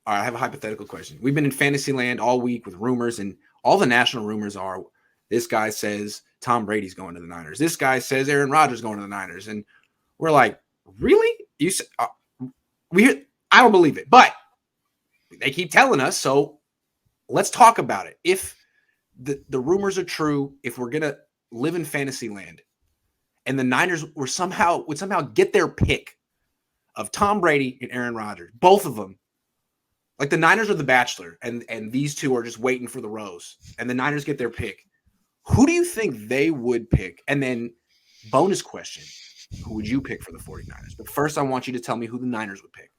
All right, I have a hypothetical question. We've been in fantasy land all week with rumors, and all the national rumors are this guy says Tom Brady's going to the Niners. This guy says Aaron Rodgers going to the Niners. And we're like, really? I don't believe it, but they keep telling us. So let's talk about it. If the rumors are true, if we're going to live in fantasy land and the Niners would somehow get their pick of Tom Brady and Aaron Rodgers, both of them, like the Niners are the Bachelor, and these two are just waiting for the rose, and the Niners get their pick. Who do you think they would pick? And then bonus question, who would you pick for the 49ers? But first, I want you to tell me who the Niners would pick.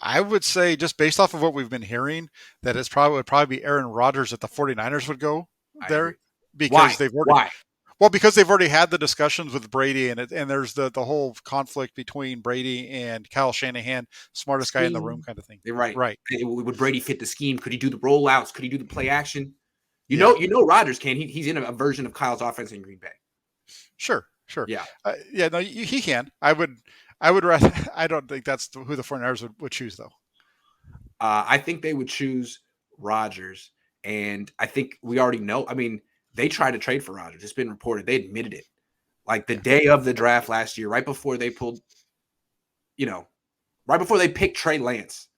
I would say, just based off of what we've been hearing, that would probably be Aaron Rodgers that the 49ers would go there. Because Why? Well, because they've already had the discussions with Brady, and there's the whole conflict between Brady and Kyle Shanahan, smartest guy in the room kind of thing. You're right. Right. Would Brady fit the scheme? Could he do the rollouts? Could he do the play action? You know, Rodgers can. He's in a version of Kyle's offense in Green Bay. Sure. Yeah. No, he can. I would rather. I don't think that's who the 49ers would choose, though. I think they would choose Rodgers, and I think we already know. I mean, they tried to trade for Rodgers. It's been reported. They admitted it. Like the day of the draft last year, right before they pulled, right before they picked Trey Lance,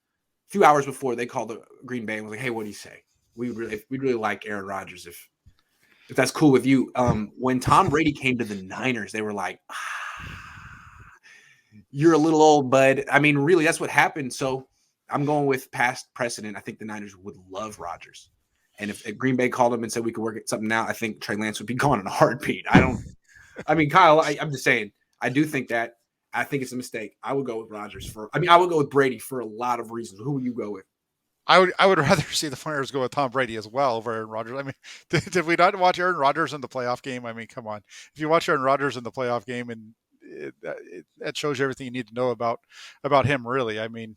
a few hours before, they called the Green Bay and was like, "Hey, what do you say? We'd really like Aaron Rodgers if that's cool with you." When Tom Brady came to the Niners, they were like, "You're a little old, bud." I mean, really, that's what happened. So I'm going with past precedent. I think the Niners would love Rodgers. And if Green Bay called him and said we could work at something out, I think Trey Lance would be gone in a heartbeat. Kyle, I'm just saying, I do think that. I think it's a mistake. I would go with Rodgers I would go with Brady for a lot of reasons. Who would you go with? I would rather see the 49ers go with Tom Brady as well over Aaron Rodgers. I mean, did we not watch Aaron Rodgers in the playoff game? I mean, come on. If you watch Aaron Rodgers in the playoff game, and that shows you everything you need to know about him, really. I mean,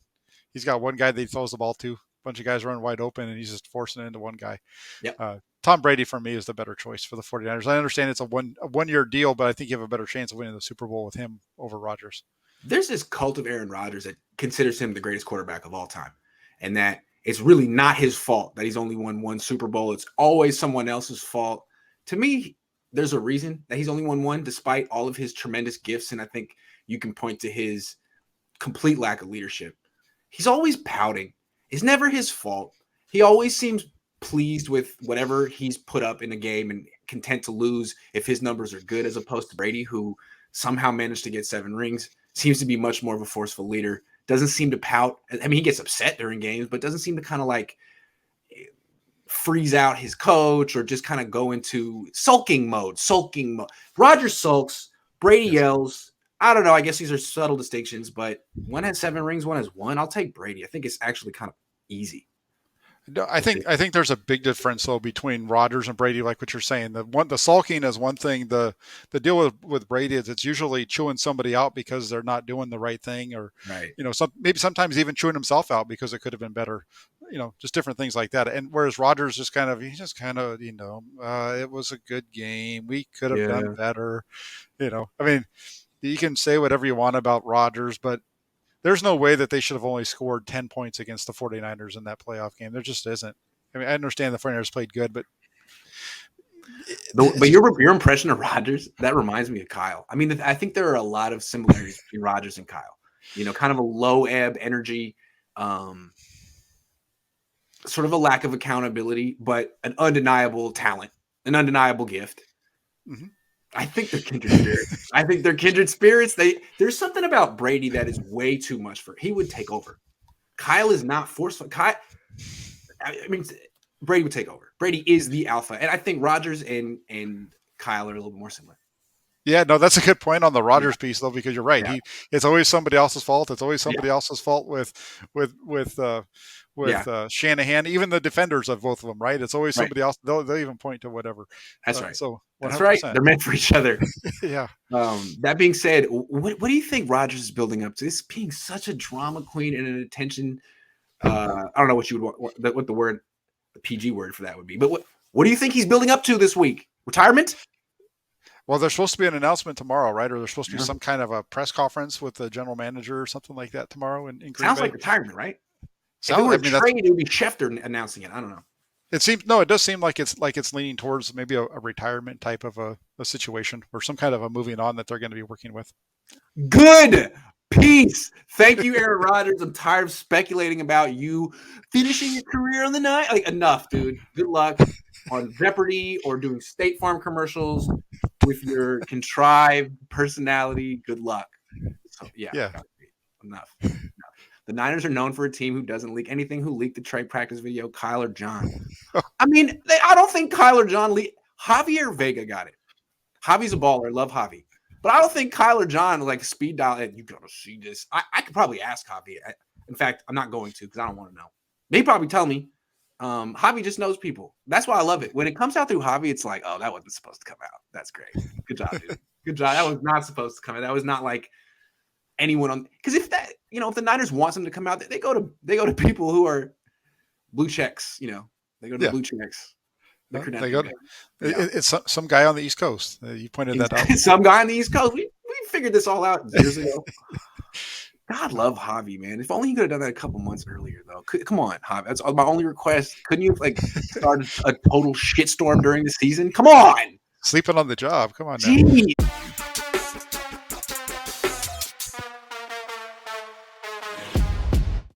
he's got one guy that he throws the ball to. A bunch of guys run wide open, and he's just forcing it into one guy. Yep. Tom Brady, for me, is the better choice for the 49ers. I understand it's a one-year deal, but I think you have a better chance of winning the Super Bowl with him over Rodgers. There's this cult of Aaron Rodgers that considers him the greatest quarterback of all time, and that it's really not his fault that he's only won one Super Bowl. It's always someone else's fault. To me, there's a reason that he's only won one, despite all of his tremendous gifts, and I think you can point to his complete lack of leadership. He's always pouting. It's never his fault. He always seems pleased with whatever he's put up in the game and content to lose if his numbers are good, as opposed to Brady, who somehow managed to get 7 rings, seems to be much more of a forceful leader, doesn't seem to pout. I mean, he gets upset during games, but doesn't seem to kind of like freeze out his coach or just kind of go into sulking mode. Rodgers sulks, Brady yells. I don't know. I guess these are subtle distinctions, but one has 7 rings, one has 1. I'll take Brady. I think it's actually kind of easy. No, I think there's a big difference though between Rodgers and Brady, like what you're saying. The sulking is one thing. The deal with Brady is it's usually chewing somebody out because they're not doing the right thing, or right. Maybe sometimes even chewing himself out because it could have been better. Just different things like that. And whereas Rodgers it was a good game. We could have done better. I mean, you can say whatever you want about Rodgers, but there's no way that they should have only scored 10 points against the 49ers in that playoff game. There just isn't. I mean, I understand the 49ers played good, but your impression of Rodgers, that reminds me of Kyle. I mean, I think there are a lot of similarities between Rodgers and Kyle. Kind of a low ebb energy, sort of a lack of accountability, but an undeniable talent, an undeniable gift. Mm-hmm. I think they're kindred spirits. There's something about Brady that is way too much for. He would take over. Kyle is not forceful. Brady would take over. Brady is the alpha, and I think Rodgers and Kyle are a little bit more similar. Yeah, no, that's a good point on the Rodgers piece, though, because you're right. Yeah. It's always somebody else's fault. It's always somebody else's fault with Shanahan, even the defenders of both of them, right? It's always somebody else. They'll even point to whatever. That's right. So 100%. That's right. They're meant for each other. Yeah. That being said, what do you think Rodgers is building up to? This being such a drama queen and an attention. I don't know what you would want, what the PG word for that would be, but what do you think he's building up to this week? Retirement? Well, there's supposed to be an announcement tomorrow, right? Or there's supposed to be some kind of a press conference with the general manager or something like that tomorrow in Green Sounds Bay. Like retirement, right? If it were a trade, it would be Schefter announcing it. I don't know. It does seem like it's leaning towards maybe a retirement type of a situation or some kind of a moving on that they're going to be working with. Good. Peace. Thank you, Aaron Rodgers. I'm tired of speculating about you finishing your career on the night. Like, enough, dude. Good luck on Jeopardy or doing State Farm commercials with your contrived personality. Good luck. So, yeah. Enough. The Niners are known for a team who doesn't leak anything. Who leaked the trade practice video? Kyle or John? I mean, I don't think Kyle or John leaked. Javier Vega got it. Javi's a baller. Love Javi. But I don't think Kyle or John like speed dial it. You gotta see this. I could probably ask Javi. In fact, I'm not going to because I don't want to know. They probably tell me. Javi just knows people. That's why I love it. When it comes out through Javi, it's like, oh, that wasn't supposed to come out. That's great. Good job, dude. Good job. That was not supposed to come out. That was not like anyone on. Because if the Niners want them to come out, they go to people who are blue checks. They go to blue checks. They go. It's some guy on the East Coast. You pointed that out. Some guy on the East Coast. We figured this all out years ago. God love Javi, man. If only you could have done that a couple months earlier, though. Come on, Javi. That's my only request. Couldn't you start a total shitstorm during the season? Come on. Sleeping on the job. Come on now. Jeez.